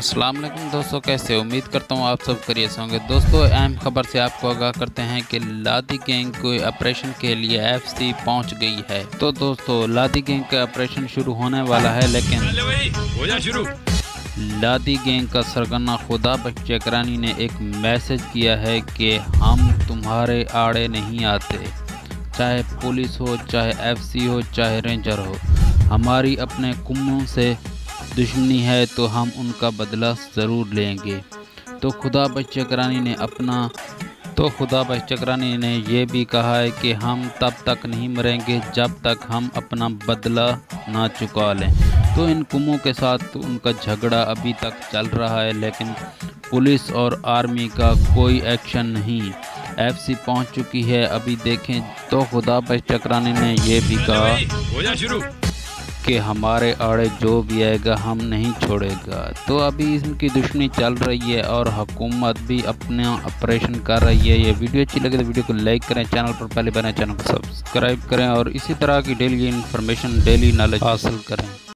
अस्सलाम वालेकुम दोस्तों, कैसे उम्मीद करता हूँ आप सब खैरियत से होंगे। दोस्तों, अहम खबर से आपको आगाह करते हैं कि लादी गैंग को ऑपरेशन के लिए एफसी पहुंच गई है। तो दोस्तों, लादी गैंग का ऑपरेशन शुरू होने वाला है, लेकिन लादी गैंग का सरगना खुदा बख्श चकरानी ने एक मैसेज किया है कि हम तुम्हारे आड़े नहीं आते, चाहे पुलिस हो, चाहे एफसी हो, चाहे रेंजर हो। हमारी अपने कुम्मों से दुश्मनी है तो हम उनका बदला ज़रूर लेंगे। तो खुदा बख्श चकरानी ने ये भी कहा है कि हम तब तक नहीं मरेंगे जब तक हम अपना बदला ना चुका लें। तो इन कुमों के साथ उनका झगड़ा अभी तक चल रहा है, लेकिन पुलिस और आर्मी का कोई एक्शन नहीं। एफसी पहुंच चुकी है, अभी देखें। तो खुदा बख्श चकरानी ने ये भी कहा कि हमारे आड़े जो भी आएगा हम नहीं छोड़ेगा। तो अभी इनकी दुश्मनी चल रही है और हुकूमत भी अपना ऑपरेशन कर रही है। ये वीडियो अच्छी लगे तो वीडियो को लाइक करें, चैनल पर पहले बने चैनल को सब्सक्राइब करें और इसी तरह की डेली इन्फॉर्मेशन, डेली नॉलेज हासिल करें।